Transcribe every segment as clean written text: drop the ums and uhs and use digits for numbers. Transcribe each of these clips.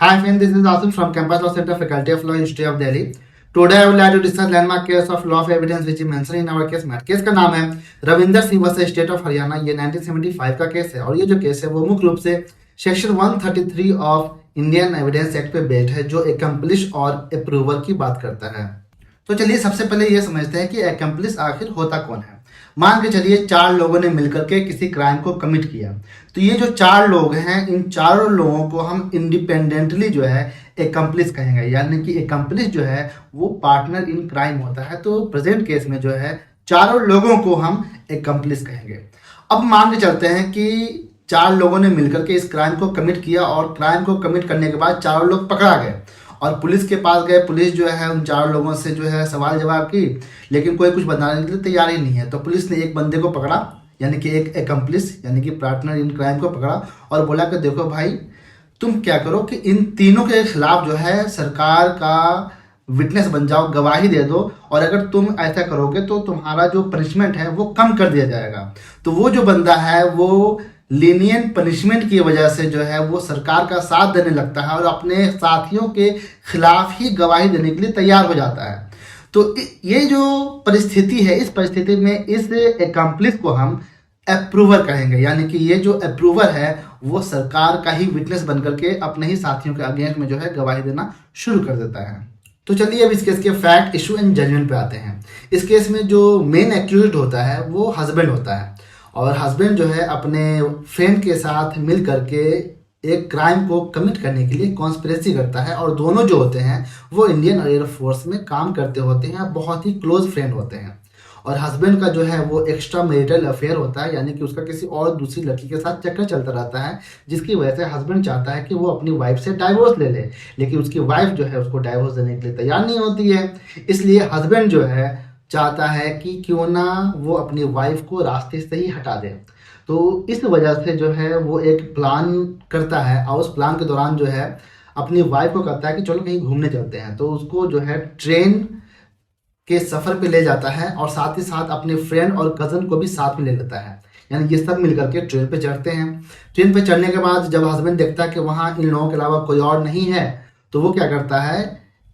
Hi friends, this is Asim from Campus Law Center, Faculty of Law, University of Delhi. Today I would like to discuss landmark case of law of evidence which is mentioned in our case matter. Case का नाम है Ravinder Singh versus state of Haryana. ये 1975 का case है और ये जो case है वो मुख्य रूप से section 133 of Indian evidence act पे बेस्ड है, जो एकम्प्लिश और अप्रूवर की बात करता है। तो चलिए सबसे पहले ये समझते हैं कि एकम्प्लिश आखिर होता कौन है। मान के चलिए 4 लोगों ने मिलकर के किसी क्राइम को कमिट किया, तो ये जो 4 लोग हैं, इन चारों लोगों को हम इंडिपेंडेंटली जो है एकम्प्लिश कहेंगे, यानी कि एकम्प्लिश जो है वो पार्टनर इन क्राइम होता है। तो प्रेजेंट केस में जो है चारों लोगों को हम एकम्प्लिश कहेंगे। अब मान के चलते हैं कि 4 लोगों ने मिलकर के इस क्राइम को कमिट किया और क्राइम को कमिट करने के बाद चारों लोग पकड़ा गए और पुलिस के पास गए। पुलिस जो है उन 4 लोगों से जो है सवाल जवाब की, लेकिन कोई कुछ बताने के लिए तैयार ही नहीं है। तो पुलिस ने एक बंदे को पकड़ा, यानी कि एक एकम्प्लिश यानी कि पार्टनर इन क्राइम को पकड़ा और बोला कि देखो भाई, तुम क्या करो कि इन तीनों के खिलाफ जो है सरकार का विटनेस बन जाओ, गवाही दे दो, और अगर तुम ऐसा करोगे तो तुम्हारा जो पनिशमेंट है वो कम कर दिया जाएगा। तो वो जो बंदा है वो लीनियंट पनिशमेंट की वजह से जो है वो सरकार का साथ देने लगता है और अपने साथियों के खिलाफ ही गवाही देने के लिए तैयार हो जाता है। तो ये जो परिस्थिति है, इस परिस्थिति में इस एकम्प्लिश को हम अप्रूवर कहेंगे, यानी कि ये जो अप्रूवर है वो सरकार का ही विटनेस बनकर के अपने ही साथियों के अगेंस्ट में जो है गवाही देना शुरू कर देता है। तो चलिए अब इस केस के फैक्ट, इशू एंड जजमेंट पे आते हैं। इस केस में जो मेन एक्यूज्ड होता है वो हस्बैंड होता है और हस्बैंड जो है अपने फ्रेंड के साथ मिल करके एक क्राइम को कमिट करने के लिए कॉन्स्पिरेसी करता है और दोनों जो होते हैं वो इंडियन एयरफोर्स में काम करते होते हैं, बहुत ही क्लोज फ्रेंड होते हैं। और हस्बैंड का जो है वो एक्स्ट्रा मैरिटल अफेयर होता है, यानी कि उसका किसी और दूसरी लड़की के साथ चक्कर चलता रहता है, जिसकी वजह से हस्बैंड चाहता है कि वो अपनी वाइफ से डाइवोर्स ले ले, लेकिन उसकी वाइफ जो है उसको डाइवोर्स देने के लिए तैयार नहीं होती है। इसलिए हस्बैंड जो है चाहता है कि क्यों ना वो अपनी वाइफ को रास्ते से ही हटा दे। तो इस वजह से जो है वो एक प्लान करता है और उस प्लान के दौरान जो है अपनी वाइफ को कहता है कि चलो कहीं घूमने चलते हैं। तो उसको जो है ट्रेन के सफ़र पे ले जाता है और साथ ही साथ अपने फ्रेंड और कज़न को भी साथ में ले लेता है, यानी ये सब मिलकर के ट्रेन पे चढ़ते हैं। ट्रेन पे चढ़ने के बाद जब हस्बैंड देखता है कि वहाँ इन लोगों के अलावा कोई और नहीं है, तो वो क्या करता है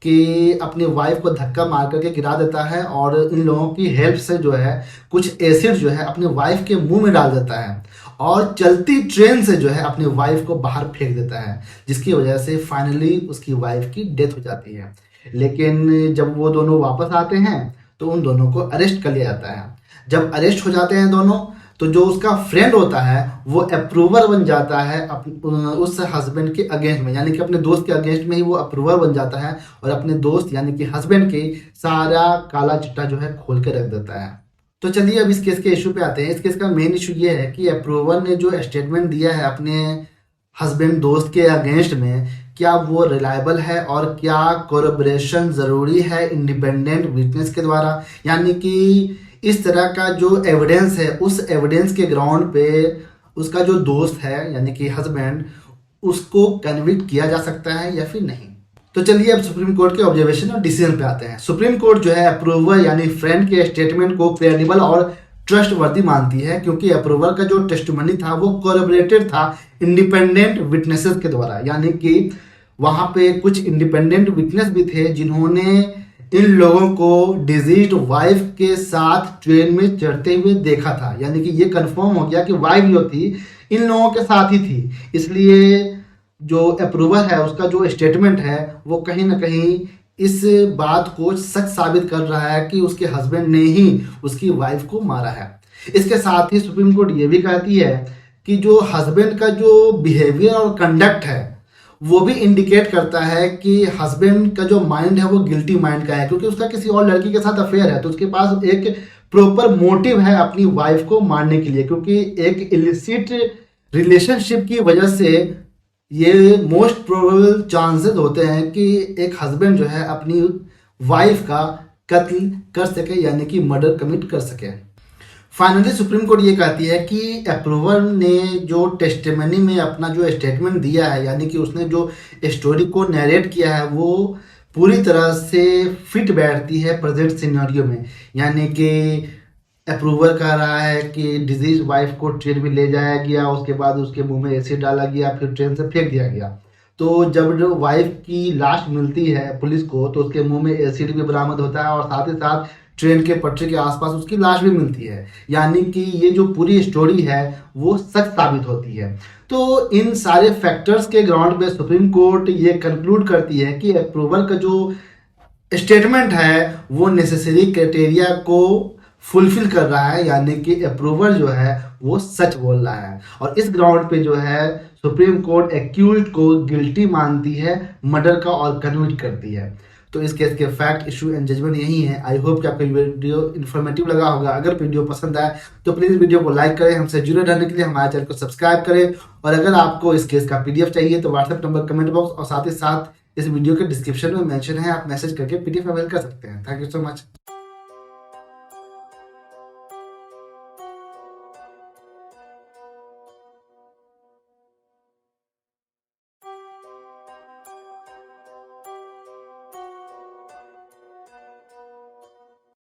कि अपनी वाइफ को धक्का मार करके गिरा देता है और इन लोगों की हेल्प से जो है कुछ एसिड जो है अपनी वाइफ के मुंह में डाल देता है और चलती ट्रेन से जो है अपनी वाइफ को बाहर फेंक देता है, जिसकी वजह से फाइनली उसकी वाइफ की डेथ हो जाती है। लेकिन जब वो दोनों वापस आते हैं तो उन दोनों को अरेस्ट कर लिया जाता है। जब अरेस्ट हो जाते हैं दोनों, तो जो उसका फ्रेंड होता है वो अप्रूवर बन जाता है उस हस्बैंड के अगेंस्ट में, यानी कि अपने दोस्त के अगेंस्ट में ही वो अप्रूवर बन जाता है और अपने दोस्त यानी कि हस्बैंड के सारा काला चिट्टा जो है खोल के रख देता है। तो चलिए अब इस केस के इशू पे आते हैं। इस केस का मेन इशू ये है कि अप्रूवर ने जो स्टेटमेंट दिया है अपने हस्बैंड दोस्त के अगेंस्ट में, क्या वो रिलायबल है और क्या कोरबरेशन ज़रूरी है इंडिपेंडेंट विटनेस के द्वारा, यानी कि इस तरह का जो एविडेंस है उस एविडेंस के ग्राउंड पे उसका जो दोस्त है यानी कि हस्बैंड, उसको कन्विक्ट किया जा सकता है या फिर नहीं। तो चलिए अब सुप्रीम कोर्ट के ऑब्जर्वेशन और डिसीजन पे आते हैं। सुप्रीम कोर्ट जो है अप्रूवर यानी फ्रेंड के स्टेटमेंट को क्रेडिबल और ट्रस्टवर्दी मानती है, क्योंकि अप्रूवर का जो टेस्टिमनी था वो कोरबरेटेड था इंडिपेंडेंट विटनेसेस के द्वारा, यानी कि वहाँ पे कुछ इंडिपेंडेंट विटनेस भी थे जिन्होंने इन लोगों को डिजीज्ड वाइफ के साथ ट्रेन में चढ़ते हुए देखा था, यानी कि ये कंफर्म हो गया कि वाइफ जो थी इन लोगों के साथ ही थी। इसलिए जो अप्रूवर है उसका जो स्टेटमेंट है वो कहीं ना कहीं इस बात को सच साबित कर रहा है कि उसके हस्बैंड ने ही उसकी वाइफ को मारा है। इसके साथ ही सुप्रीम कोर्ट ये भी कहती है कि जो हस्बैंड का जो बिहेवियर और कंडक्ट है वो भी इंडिकेट करता है कि हस्बैंड का जो माइंड है वो गिल्टी माइंड का है, क्योंकि उसका किसी और लड़की के साथ अफेयर है, तो उसके पास एक प्रॉपर मोटिव है अपनी वाइफ को मारने के लिए, क्योंकि एक इलिसिट रिलेशनशिप की वजह से ये मोस्ट प्रोबेबल चांसेस होते हैं कि एक हस्बैंड जो है अपनी वाइफ का कत्ल कर सके, यानी कि मर्डर कमिट कर सके। फाइनली सुप्रीम कोर्ट ये कहती है कि अप्रूवर ने जो टेस्टिमनी में अपना जो स्टेटमेंट दिया है, यानी कि उसने जो स्टोरी को नरेट किया है, वो पूरी तरह से फिट बैठती है प्रेजेंट सिनेरियो में। यानी कि अप्रूवर कह रहा है कि डिजीज वाइफ को ट्रेन में ले जाया गया, उसके बाद उसके मुंह में एसिड डाला गया, फिर ट्रेन से फेंक दिया गया। तो जब जो वाइफ की लाश मिलती है पुलिस को तो उसके मुंह में एसिड भी बरामद होता है और साथ ही साथ ट्रेन के पटरी के आसपास उसकी लाश भी मिलती है, यानी कि ये जो पूरी स्टोरी है वो सच साबित होती है। तो इन सारे फैक्टर्स के ग्राउंड पे सुप्रीम कोर्ट ये कंक्लूड करती है कि अप्रूवल का जो स्टेटमेंट है वो नेसेसरी क्राइटेरिया को फुलफिल कर रहा है, यानी कि अप्रूवल जो है वो सच बोल रहा है। और इस ग्राउंड पे जो है सुप्रीम कोर्ट एक्यूज्ड को गिल्टी मानती है मर्डर का और कन्विक्ट करती है। तो इस केस के फैक्ट, इशू एंड जजमेंट यही है। आई होप कि आपको वीडियो इन्फॉर्मेटिव लगा होगा। अगर वीडियो पसंद आए तो प्लीज़ वीडियो को लाइक करें, हमसे जुड़े रहने के लिए हमारे चैनल को सब्सक्राइब करें। और अगर आपको इस केस का पीडीएफ चाहिए तो व्हाट्सएप नंबर कमेंट बॉक्स और साथ ही साथ इस वीडियो के डिस्क्रिप्शन में मेंशन है, आप मैसेज करके पीडीएफ अवेल कर सकते हैं। Thank you so much.